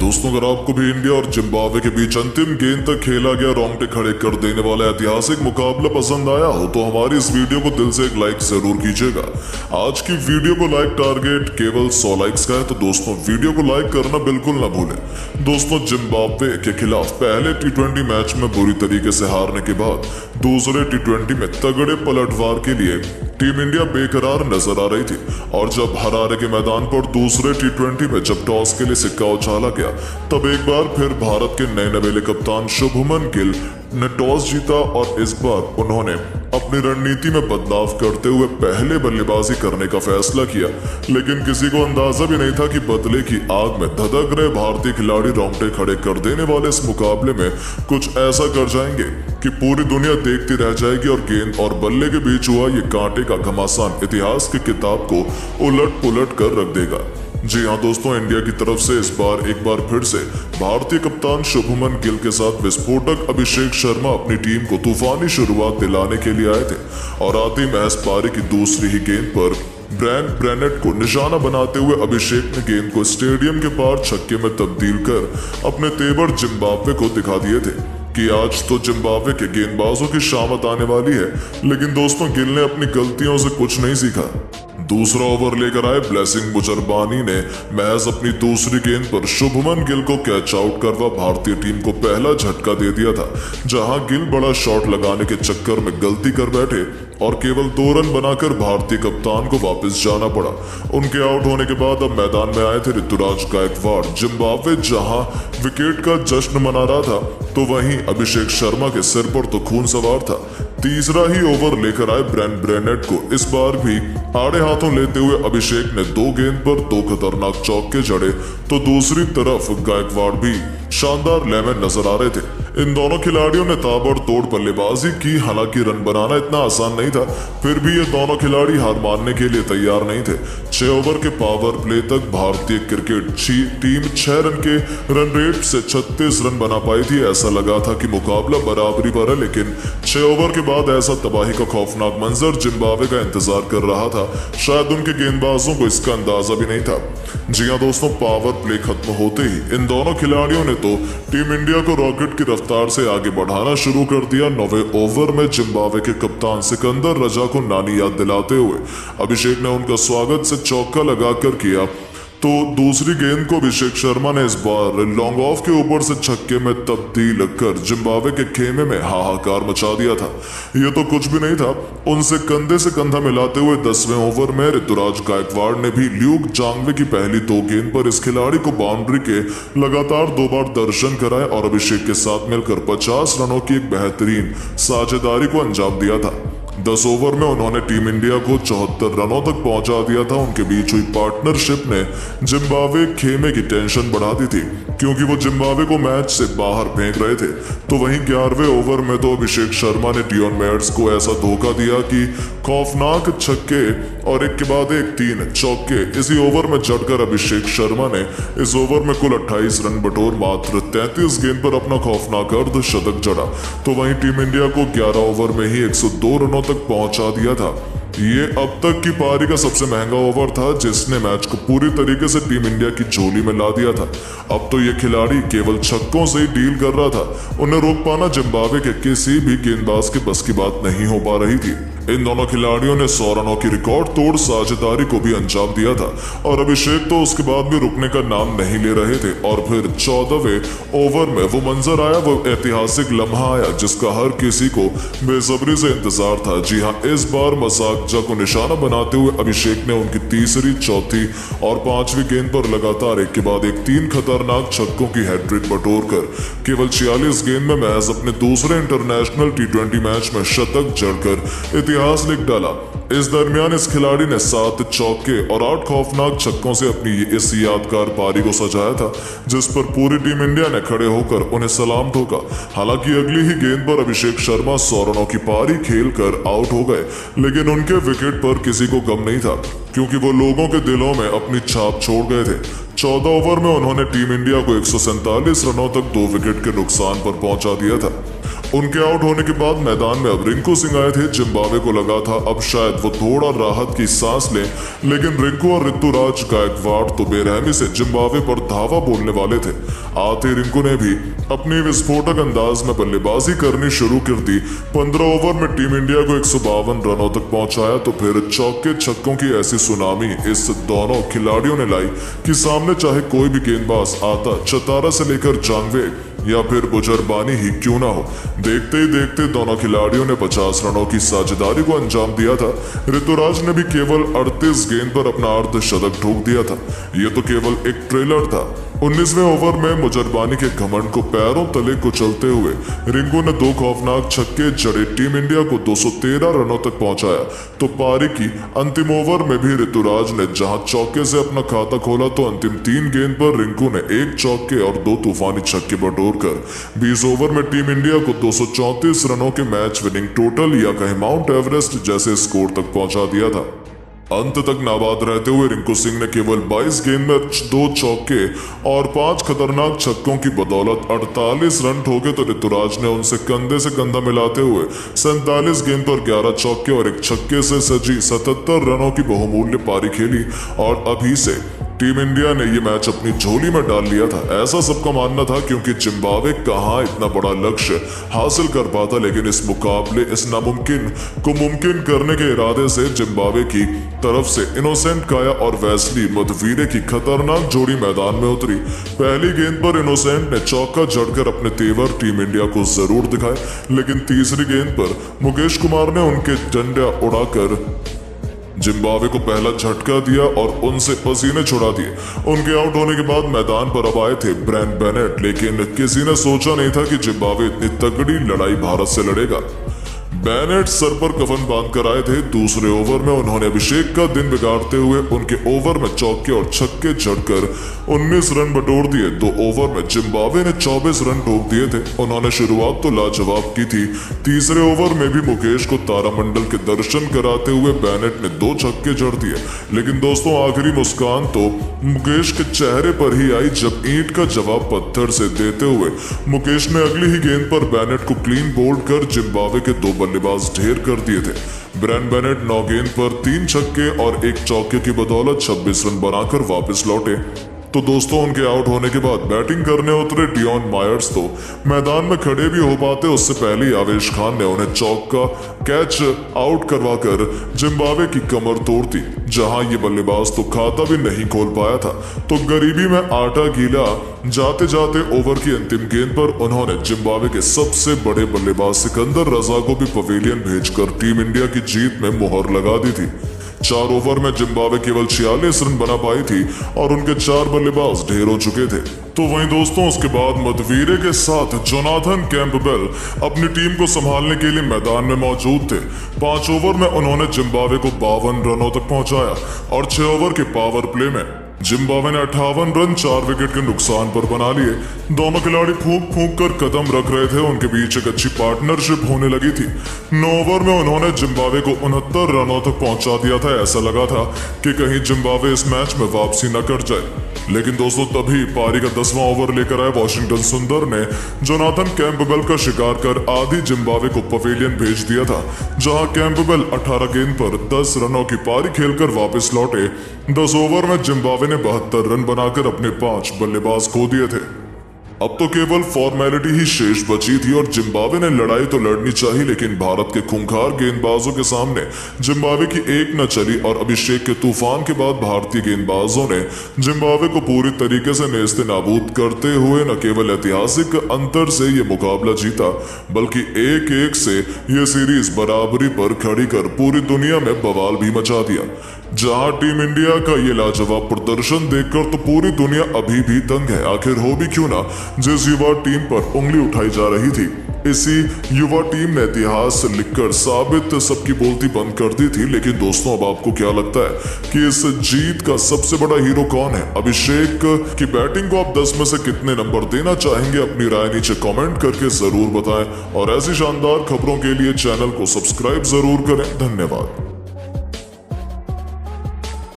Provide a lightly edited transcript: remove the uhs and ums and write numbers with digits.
दोस्तों, अगर आपको भी इंडिया और जिम्बाब्वे के बीच अंतिम गेंद तक खेला गया रोंगटे खड़े कर देने वाला ऐतिहासिक मुकाबला पसंद आया हो तो हमारी इस वीडियो को दिल से एक लाइक जरूर कीजिएगा। आज की वीडियो को लाइक टारगेट केवल 100 लाइक्स का है, तो दोस्तों वीडियो को लाइक करना बिल्कुल ना भूलें। दोस्तों, जिम्बाब्वे के खिलाफ पहले टी20 मैच में बुरी तरीके से हारने के बाद दूसरे टी20 में तगड़े पलटवार के लिए टीम इंडिया बेकरार नजर आ रही थी और जब हरारे के मैदान पर दूसरे टी20 में जब टॉस के लिए सिक्का उछाला गया तब एक बार फिर भारत के नए नवेले कप्तान शुभमन गिल ने टॉस जीता और इस बार उन्होंने अपनी रणनीति में बदलाव करते हुए पहले बल्लेबाजी करने का फैसला किया। लेकिन किसी को अंदाजा भी नहीं था कि बदले की आग में धधक रहे भारतीय खिलाड़ी रोंगटे खड़े कर देने वाले इस मुकाबले में कुछ ऐसा कर जाएंगे कि पूरी दुनिया देखती रह जाएगी और गेंद और बल्ले के बीच हुआ ये कांटे का घमासान इतिहास की किताब को उलट पुलट कर रख देगा। जी हाँ दोस्तों, इंडिया की तरफ से इस बार एक बार फिर से भारतीय कप्तान शुभमन गिल के साथ विस्फोटक अभिषेक शर्मा अपनी टीम को तूफानी शुरुआत दिलाने के लिए आए थे और आती महज पारी की दूसरी ही गेंद पर ब्रैन ब्रेनेट को निशाना बनाते हुए अभिषेक ने गेंद को स्टेडियम के पार छक्के में तब्दील कर अपने तेवर जिम्बाब्वे को दिखा दिए थे कि आज तो जिम्बाब्वे के गेंदबाजों की शामत आने वाली है। लेकिन दोस्तों, गिल ने अपनी गलतियों से कुछ नहीं सीखा। दूसरा ओवर लेकर आए ब्लेसिंग मुजरबानी ने महज अपनी दूसरी गेंद पर शुभमन गिल को कैच आउट करवा भारतीय टीम को पहला झटका दे दिया था, जहां गिल बड़ा शॉट लगाने के चक्कर में गलती कर बैठे और केवल 2 रन बनाकर भारतीय कप्तान को वापस जाना पड़ा। उनके आउट होने के बाद अब मैदान में आए थे ऋतुराज गायकवाड़। जिम्बाब्वे जहां विकेट का जश्न मना रहा था तो वहीं अभिषेक शर्मा के सिर पर तो खून सवार था। तीसरा ही ओवर लेकर आए ब्रैन ब्रेनेट को इस बार भी आड़े हाथों लेते हुए अभिषेक ने 2 गेंद पर 2 खतरनाक चौके जड़े तो दूसरी तरफ गायकवाड़ भी शानदार लय में नजर आ रहे थे। इन दोनों खिलाड़ियों ने ताबड़तोड़ बल्लेबाजी की। हालांकि रन बनाना इतना आसान नहीं था, फिर भी ये दोनों खिलाड़ी हार मानने के लिए तैयार नहीं थे। 6 ओवर के पावर प्ले तक भारतीय क्रिकेट टीम 6 रन के रन रेट से 36 रन बना पाई थी। ऐसा लगा था कि मुकाबला बराबरी पर है, लेकिन 6 ओवर के बाद ऐसा तबाही का खौफनाक मंजर जिम्बाब्वे का इंतजार कर रहा था। शायद उनके गेंदबाजों को इसका अंदाजा भी नहीं था। जी हाँ दोस्तों, पावर प्ले खत्म होते ही इन दोनों खिलाड़ियों ने तो टीम इंडिया को रॉकेट की रफ्तार से आगे बढ़ाना शुरू कर दिया। 9वें ओवर में जिम्बाब्वे के कप्तान सिकंदर रजा को नानी याद दिलाते हुए अभिषेक ने उनका स्वागत से चौका लगाकर किया तो दूसरी गेंद को अभिषेक शर्मा ने इस बार लॉन्ग ऑफ के ऊपर से छक्के में तब्दील कर जिम्बाब्वे के खेमे में हाहाकार मचा दिया था। यह तो कुछ भी नहीं था, उनसे कंधे से कंधा मिलाते हुए 10वें ओवर में ऋतुराज गायकवाड़ ने भी ल्यूक जांगवे की पहली 2 गेंद पर इस खिलाड़ी को बाउंड्री के लगातार 2 बार दर्शन कराए और अभिषेक के साथ मिलकर 50 रनों की एक बेहतरीन साझेदारी को अंजाम दिया था। 10 ओवर में उन्होंने टीम इंडिया को 74 रनों तक पहुंचा दिया था। उनके बीच हुई पार्टनरशिप ने जिम्बाब्वे खेमे की टेंशन बढ़ा दी थी, क्योंकि वो जिम्बाब्वे को मैच से बाहर फेंक रहे थे। तो वहीं 11वें ओवर में तो अभिषेक शर्मा ने डियोन मेयर्स को ऐसा धोखा दिया कि खौफनाक छक्के और एक के बाद एक 3 चौके इसी ओवर में जड़कर अभिषेक शर्मा ने इस ओवर में कुल 28 रन बटोर मात्र 33 गेंद पर अपना खौफनाक अर्धशतक जड़ा। तो वहीं टीम इंडिया को 11 ओवर में ही 102 रनों तक पहुंचा दिया था। ये अब तक की पारी का सबसे महंगा ओवर था, जिसने मैच को पूरी तरीके से टीम इंडिया की झोली में ला दिया था। अब तो ये खिलाड़ी केवल छक्कों से ही डील कर रहा था। उन्हें रोक पाना जिम्बाब्वे के किसी भी गेंदबाज के बस की बात नहीं हो पा रही थी। इन दोनों खिलाड़ियों ने 100 रनों की रिकॉर्ड तोड़ साझेदारी को भी अंजाम दिया था और अभिषेक तो उसके बाद भी रुकने का नाम नहीं ले रहे थे। और फिर 14वें ओवर में वो मंजर आया, वो ऐतिहासिक लम्हा आया जिसका हर किसी को बेसब्री से इंतजार था। जी हाँ, इस बार मसाकजा को निशाना बनाते हुए अभिषेक ने उनकी तीसरी, चौथी और 5वीं गेंद पर लगातार एक के बाद एक 3 खतरनाक छक्कों की हैट्रिक बटोर कर केवल 46 गेंद में महज अपने दूसरे इंटरनेशनल टी20 मैच में शतक जड़कर इतिहास लिख डाला। इस दरमियान इस खिलाड़ी ने 7 चौके और 8 खौफनाक छक्कों से अपनी इस यादगार पारी को सजाया था, जिस पर पूरी टीम इंडिया ने खड़े होकर उन्हें सलाम ठोका। हालांकि अगली ही गेंद पर अभिषेक शर्मा 100 रनों की पारी खेलकर आउट हो गए, लेकिन उनके विकेट पर किसी को गम नहीं था, क्योंकि वो लोगों के दिलों में अपनी छाप छोड़ गए थे। 14 ओवर में उन्होंने टीम इंडिया को 147 रनों तक 2 विकेट के नुकसान पर पहुंचा दिया था। उनके आउट होने के बाद मैदान में अब रिंकू सिंह आए थे। जिम्बाब्वे को लगा था अब शायद वो थोड़ा राहत की सांस लें, लेकिन रिंकू और ऋतुराज गायकवाड़ तो बेरहमी से जिम्बाब्वे पर धावा बोलने वाले थे। आते रिंकू ने भी अपनी विस्फोटक अंदाज में बल्लेबाजी करनी शुरू कर दी। 15 ओवर में टीम इंडिया को 152 रनों तक पहुंचाया तो फिर चौके छक्कों की ऐसी सुनामी इस दोनों खिलाड़ियों ने लाई कि सामने चाहे कोई भी गेंदबाज आता, चतारा से लेकर जांगवे या फिर बुजरबानी ही क्यों ना हो, देखते ही देखते दोनों खिलाड़ियों ने 50 रनों की साझेदारी को अंजाम दिया था। ऋतुराज ने भी केवल 38 गेंद पर अपना अर्धशतक ठोक दिया था। यह तो केवल एक ट्रेलर था। 19वें ओवर में मुजरबानी के घमंड को पैरों तले कुचलते हुए रिंकू ने 2 खौफनाक छक्के जड़े टीम इंडिया को 213 रनों तक पहुंचाया। तो पारी की अंतिम ओवर में भी ऋतुराज ने जहां चौके से अपना खाता खोला तो अंतिम 3 गेंद पर रिंकू ने 1 चौके और 2 तूफानी छक्के बटोरकर 20 ओवर में टीम इंडिया को 234 रनों के मैच विनिंग टोटल या कहीं माउंट एवरेस्ट जैसे स्कोर तक पहुंचा दिया था। अंत तक नाबाद रहते हुए रिंकू सिंह ने केवल 22 गेंद में 2 चौके और 5 खतरनाक छक्कों की बदौलत 48 रन ठोके तो ऋतुराज ने उनसे कंधे से कंधा मिलाते हुए 47 गेंद पर 11 चौके और 1 छक्के से सजी 77 रनों की बहुमूल्य पारी खेली और अभी से टीम इंडिया ने यह मैच अपनी झोली में डाल लिया था। ऐसा सबका मानना था क्योंकि जिम्बाब्वे कहां इतना बड़ा लक्ष्य हासिल कर पाता, लेकिन इस मुकाबले इस नामुमकिन को मुमकिन करने के इरादे से जिम्बाब्वे की तरफ से इनोसेंट काया और वेस्ली मधवीरे की खतरनाक जोड़ी मैदान में उतरी। पहली गेंद पर इनोसेंट ने चौका जड़कर अपने तेवर टीम इंडिया को जरूर दिखाए, लेकिन तीसरी गेंद पर मुकेश कुमार ने उनके डंडा उड़ाकर जिम्बाब्वे को पहला झटका दिया और उनसे पसीने छुड़ा दिए। उनके आउट होने के बाद मैदान पर अब आए थे ब्रैन बेनेट, लेकिन किसी ने सोचा नहीं था कि जिम्बाब्वे इतनी तगड़ी लड़ाई भारत से लड़ेगा। बेनेट सर पर कफन बांध कर आए थे। दूसरे ओवर में उन्होंने अभिषेक का दिन बिगाड़ते हुए उनके ओवर में चौके और छक्के जड़कर 19 रन बटोर दिए। 2 ओवर में जिम्बाब्वे ने 24 रन ठोक दिए थे। उन्होंने शुरुआत तो लाजवाब की थी। तीसरे ओवर में भी मुकेश को तारामंडल के दर्शन कराते हुए बेनेट ने 2 छक्के जड़ दिए, लेकिन दोस्तों आखिरी मुस्कान तो मुकेश के चेहरे पर ही आई जब ईंट का जवाब पत्थर से देते हुए मुकेश ने अगली ही गेंद पर बेनेट को क्लीन बोल्ड कर जिम्बाब्वे के 2 बल्लेबाज ढेर कर दिए थे। ब्रैन बेनेट 9 गेंद पर 3 छक्के और 1 चौके की बदौलत 26 रन बनाकर वापस लौटे। तो दोस्तों उनके आउट होने के बाद बैटिंग करने उतरे डियोन मायर्स तो मैदान में खड़े भी हो पाते उससे पहले ही आवेश खान ने उन्हें चौका कैच आउट करवाकर जिम्बाब्वे की कमर तोड़ दी। जहां ये बल्लेबाज तो खाता भी नहीं खोल पाया था, तो गरीबी में आटा गीला जाते जाते ओवर की अंतिम गेंद पर उन्होंने जिम्बाब्वे के सबसे बड़े बल्लेबाज सिकंदर रजा को भी पवेलियन भेजकर टीम इंडिया की जीत में मोहर लगा दी थी। 4 ओवर में जिम्बाब्वे केवल 46 रन बना पाई थी और उनके 4 बल्लेबाज ढेर हो चुके थे। तो वहीं दोस्तों उसके बाद मधवीरे के साथ जोनाथन कैंपबेल अपनी टीम को संभालने के लिए मैदान में मौजूद थे। 5 ओवर में उन्होंने जिम्बाब्वे को 52 रनों तक पहुंचाया और 6 ओवर के पावर प्ले में जिम्बाब्वे ने 58 रन 4 विकेट के नुकसान पर बना लिए। दोनों खिलाड़ी फूंक फूंक कर कदम रख रहे थे। उनके बीच एक अच्छी पार्टनरशिप होने लगी थी। 9 ओवर में उन्होंने जिम्बाब्वे को 69 रनों तक पहुंचा दिया था। ऐसा लगा था कि कहीं जिम्बाब्वे इस मैच में वापसी न कर जाए, लेकिन दोस्तों तभी पारी का 10वां ओवर लेकर आए वाशिंगटन सुंदर ने जोनाथन कैंपबेल का शिकार कर आधी जिम्बाब्वे को पवेलियन भेज दिया था, जहां कैंपबेल 18 गेंद पर 10 रनों की पारी खेलकर वापस लौटे। 10 ओवर में जिम्बाब्वे ने 72 रन बनाकर अपने 5 बल्लेबाज खो दिए थे। अब तो केवल फॉर्मेलिटी ही शेष बची थी और जिम्बाब्वे ने लड़ाई तो लड़नी चाहिए, लेकिन भारत के खूंखार गेंदबाजों के सामने जिम्बाब्वे की एक न चली और अभिषेक के तूफान के बाद भारतीय गेंदबाजों ने जिम्बाब्वे को पूरी तरीके से नेस्ते नाबूद करते हुए न केवल ऐतिहासिक अंतर से ये मुकाबला जीता, बल्कि 1-1 से ये सीरीज बराबरी पर खड़ी कर पूरी दुनिया में बवाल भी मचा दिया। जहां टीम इंडिया का ये लाजवाब प्रदर्शन देखकर तो पूरी दुनिया अभी भी दंग है। आखिर हो भी क्यों ना, जिस युवा टीम पर उंगली उठाई जा रही थी, इसी युवा टीम ने इतिहास लिखकर साबित सबकी बोलती बंद कर दी थी। लेकिन दोस्तों अब आपको क्या लगता है कि इस जीत का सबसे बड़ा हीरो कौन है? अभिषेक की बैटिंग को आप 10 में से कितने नंबर देना चाहेंगे? अपनी राय नीचे कमेंट करके जरूर बताएं और ऐसी शानदार खबरों के लिए चैनल को सब्सक्राइब जरूर करें। धन्यवाद।